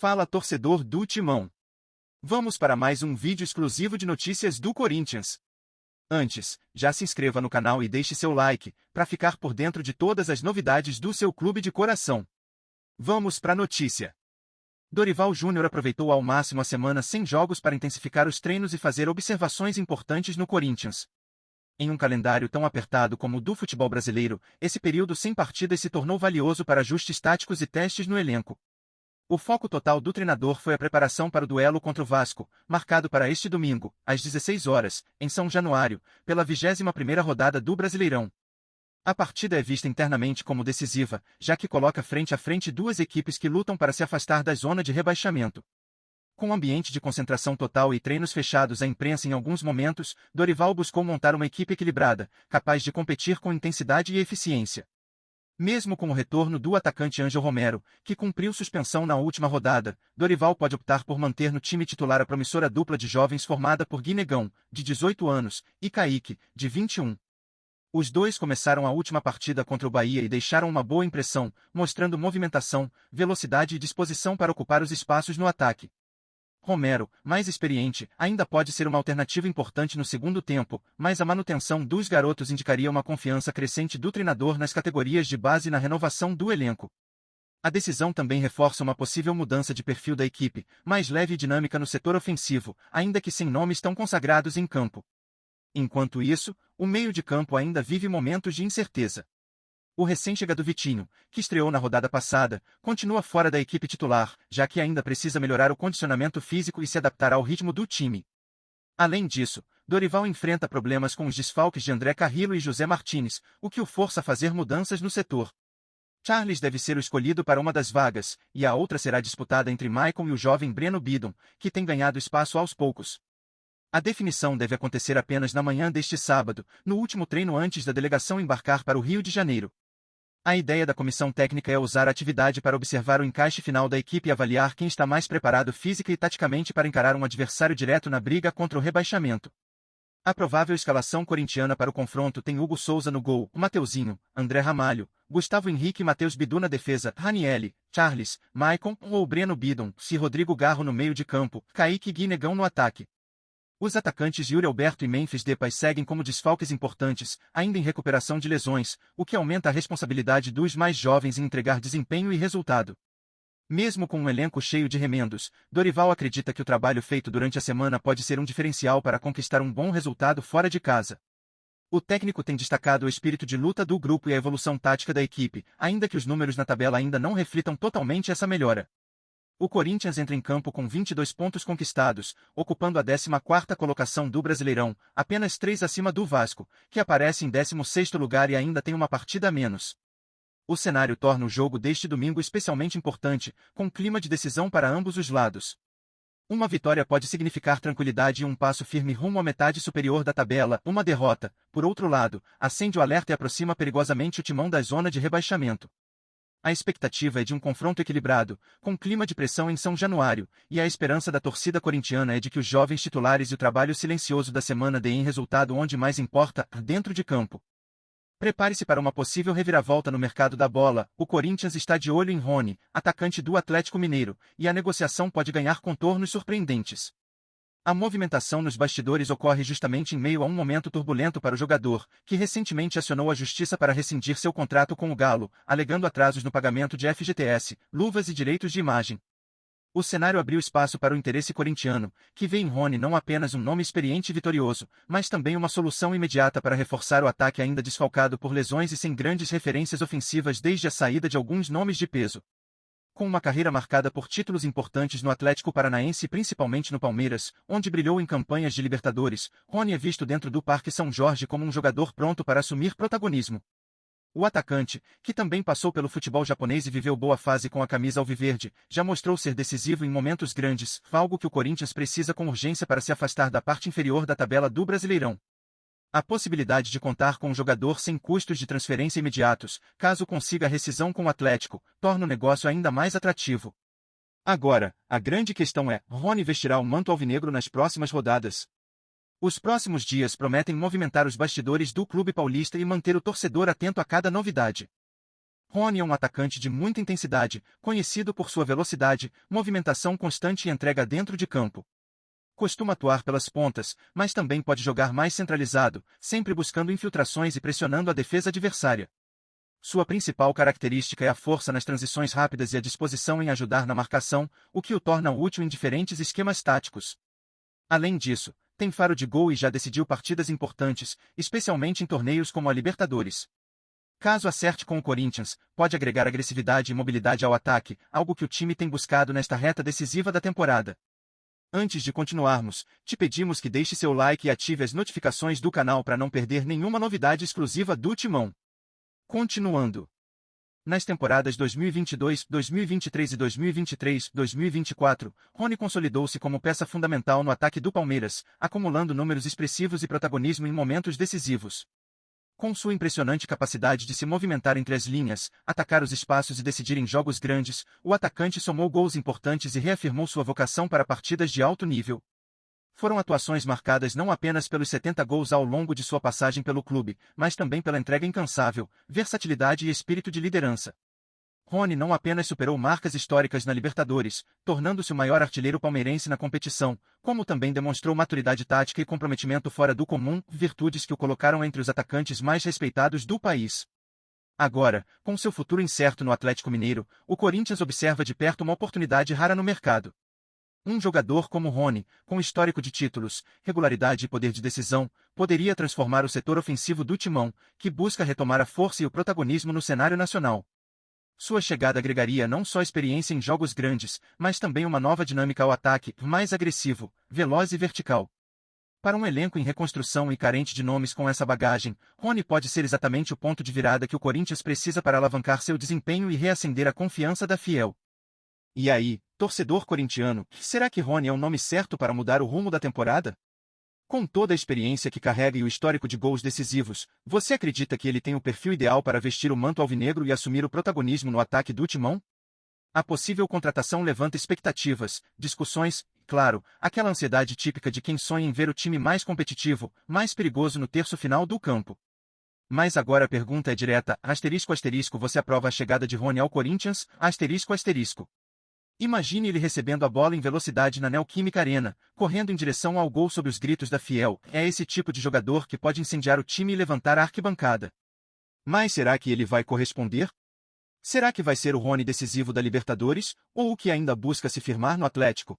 Fala, torcedor do Timão! Vamos para mais um vídeo exclusivo de notícias do Corinthians. Antes, já se inscreva no canal e deixe seu like, para ficar por dentro de todas as novidades do seu clube de coração. Vamos para a notícia. Dorival Júnior aproveitou ao máximo a semana sem jogos para intensificar os treinos e fazer observações importantes no Corinthians. Em um calendário tão apertado como o do futebol brasileiro, esse período sem partidas se tornou valioso para ajustes táticos e testes no elenco. O foco total do treinador foi a preparação para o duelo contra o Vasco, marcado para este domingo, às 16 horas, em São Januário, pela 21ª rodada do Brasileirão. A partida é vista internamente como decisiva, já que coloca frente a frente duas equipes que lutam para se afastar da zona de rebaixamento. Com um ambiente de concentração total e treinos fechados à imprensa em alguns momentos, Dorival buscou montar uma equipe equilibrada, capaz de competir com intensidade e eficiência. Mesmo com o retorno do atacante Ângel Romero, que cumpriu suspensão na última rodada, Dorival pode optar por manter no time titular a promissora dupla de jovens formada por Guinegão, de 18 anos, e Kaique, de 21. Os dois começaram a última partida contra o Bahia e deixaram uma boa impressão, mostrando movimentação, velocidade e disposição para ocupar os espaços no ataque. Romero, mais experiente, ainda pode ser uma alternativa importante no segundo tempo, mas a manutenção dos garotos indicaria uma confiança crescente do treinador nas categorias de base e na renovação do elenco. A decisão também reforça uma possível mudança de perfil da equipe, mais leve e dinâmica no setor ofensivo, ainda que sem nomes tão consagrados em campo. Enquanto isso, o meio de campo ainda vive momentos de incerteza. O recém-chegado Vitinho, que estreou na rodada passada, continua fora da equipe titular, já que ainda precisa melhorar o condicionamento físico e se adaptar ao ritmo do time. Além disso, Dorival enfrenta problemas com os desfalques de André Carrillo e José Martínez, o que o força a fazer mudanças no setor. Charles deve ser o escolhido para uma das vagas, e a outra será disputada entre Maicon e o jovem Breno Bidon, que tem ganhado espaço aos poucos. A definição deve acontecer apenas na manhã deste sábado, no último treino antes da delegação embarcar para o Rio de Janeiro. A ideia da comissão técnica é usar a atividade para observar o encaixe final da equipe e avaliar quem está mais preparado física e taticamente para encarar um adversário direto na briga contra o rebaixamento. A provável escalação corintiana para o confronto tem Hugo Souza no gol, Mateuzinho, André Ramalho, Gustavo Henrique e Matheus Bidu na defesa, Ranielli, Charles, Maicon ou Breno Bidon, se Rodrigo Garro no meio de campo, Kaique e Guinegão no ataque. Os atacantes Yuri Alberto e Memphis Depay seguem como desfalques importantes, ainda em recuperação de lesões, o que aumenta a responsabilidade dos mais jovens em entregar desempenho e resultado. Mesmo com um elenco cheio de remendos, Dorival acredita que o trabalho feito durante a semana pode ser um diferencial para conquistar um bom resultado fora de casa. O técnico tem destacado o espírito de luta do grupo e a evolução tática da equipe, ainda que os números na tabela ainda não reflitam totalmente essa melhora. O Corinthians entra em campo com 22 pontos conquistados, ocupando a 14ª colocação do Brasileirão, apenas 3 acima do Vasco, que aparece em 16º lugar e ainda tem uma partida a menos. O cenário torna o jogo deste domingo especialmente importante, com clima de decisão para ambos os lados. Uma vitória pode significar tranquilidade e um passo firme rumo à metade superior da tabela. Uma derrota, por outro lado, acende o alerta e aproxima perigosamente o Timão da zona de rebaixamento. A expectativa é de um confronto equilibrado, com clima de pressão em São Januário, e a esperança da torcida corintiana é de que os jovens titulares e o trabalho silencioso da semana deem resultado onde mais importa, dentro de campo. Prepare-se para uma possível reviravolta no mercado da bola. O Corinthians está de olho em Rony, atacante do Atlético Mineiro, e a negociação pode ganhar contornos surpreendentes. A movimentação nos bastidores ocorre justamente em meio a um momento turbulento para o jogador, que recentemente acionou a justiça para rescindir seu contrato com o Galo, alegando atrasos no pagamento de FGTS, luvas e direitos de imagem. O cenário abriu espaço para o interesse corintiano, que vê em Rony não apenas um nome experiente e vitorioso, mas também uma solução imediata para reforçar o ataque ainda desfalcado por lesões e sem grandes referências ofensivas desde a saída de alguns nomes de peso. Com uma carreira marcada por títulos importantes no Atlético Paranaense e principalmente no Palmeiras, onde brilhou em campanhas de Libertadores, Rony é visto dentro do Parque São Jorge como um jogador pronto para assumir protagonismo. O atacante, que também passou pelo futebol japonês e viveu boa fase com a camisa alviverde, já mostrou ser decisivo em momentos grandes, algo que o Corinthians precisa com urgência para se afastar da parte inferior da tabela do Brasileirão. A possibilidade de contar com um jogador sem custos de transferência imediatos, caso consiga a rescisão com o Atlético, torna o negócio ainda mais atrativo. Agora, a grande questão é: Rony vestirá o manto alvinegro nas próximas rodadas? Os próximos dias prometem movimentar os bastidores do clube paulista e manter o torcedor atento a cada novidade. Rony é um atacante de muita intensidade, conhecido por sua velocidade, movimentação constante e entrega dentro de campo. Costuma atuar pelas pontas, mas também pode jogar mais centralizado, sempre buscando infiltrações e pressionando a defesa adversária. Sua principal característica é a força nas transições rápidas e a disposição em ajudar na marcação, o que o torna útil em diferentes esquemas táticos. Além disso, tem faro de gol e já decidiu partidas importantes, especialmente em torneios como a Libertadores. Caso acerte com o Corinthians, pode agregar agressividade e mobilidade ao ataque, algo que o time tem buscado nesta reta decisiva da temporada. Antes de continuarmos, te pedimos que deixe seu like e ative as notificações do canal para não perder nenhuma novidade exclusiva do Timão. Continuando. Nas temporadas 2022, 2023 e 2023-2024, Rony consolidou-se como peça fundamental no ataque do Palmeiras, acumulando números expressivos e protagonismo em momentos decisivos. Com sua impressionante capacidade de se movimentar entre as linhas, atacar os espaços e decidir em jogos grandes, o atacante somou gols importantes e reafirmou sua vocação para partidas de alto nível. Foram atuações marcadas não apenas pelos 70 gols ao longo de sua passagem pelo clube, mas também pela entrega incansável, versatilidade e espírito de liderança. Rony não apenas superou marcas históricas na Libertadores, tornando-se o maior artilheiro palmeirense na competição, como também demonstrou maturidade tática e comprometimento fora do comum, virtudes que o colocaram entre os atacantes mais respeitados do país. Agora, com seu futuro incerto no Atlético Mineiro, o Corinthians observa de perto uma oportunidade rara no mercado. Um jogador como Rony, com histórico de títulos, regularidade e poder de decisão, poderia transformar o setor ofensivo do Timão, que busca retomar a força e o protagonismo no cenário nacional. Sua chegada agregaria não só experiência em jogos grandes, mas também uma nova dinâmica ao ataque, mais agressivo, veloz e vertical. Para um elenco em reconstrução e carente de nomes com essa bagagem, Rony pode ser exatamente o ponto de virada que o Corinthians precisa para alavancar seu desempenho e reacender a confiança da fiel. E aí, torcedor corintiano, será que Rony é o nome certo para mudar o rumo da temporada? Com toda a experiência que carrega e o histórico de gols decisivos, você acredita que ele tem o perfil ideal para vestir o manto alvinegro e assumir o protagonismo no ataque do Timão? A possível contratação levanta expectativas, discussões, e, claro, aquela ansiedade típica de quem sonha em ver o time mais competitivo, mais perigoso no terço final do campo. Mas agora a pergunta é direta, ***, você aprova a chegada de Rony ao Corinthians? ***. Imagine ele recebendo a bola em velocidade na Neoquímica Arena, correndo em direção ao gol sob os gritos da fiel. É esse tipo de jogador que pode incendiar o time e levantar a arquibancada. Mas será que ele vai corresponder? Será que vai ser o Rony decisivo da Libertadores, ou o que ainda busca se firmar no Atlético?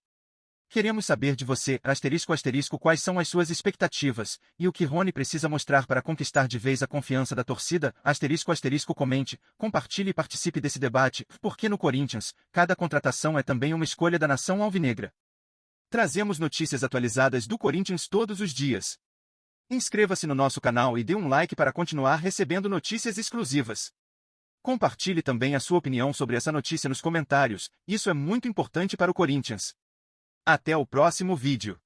Queremos saber de você, ***, quais são as suas expectativas, e o que Rony precisa mostrar para conquistar de vez a confiança da torcida, ***, comente, compartilhe e participe desse debate, porque no Corinthians, cada contratação é também uma escolha da nação alvinegra. Trazemos notícias atualizadas do Corinthians todos os dias. Inscreva-se no nosso canal e dê um like para continuar recebendo notícias exclusivas. Compartilhe também a sua opinião sobre essa notícia nos comentários, isso é muito importante para o Corinthians. Até o próximo vídeo.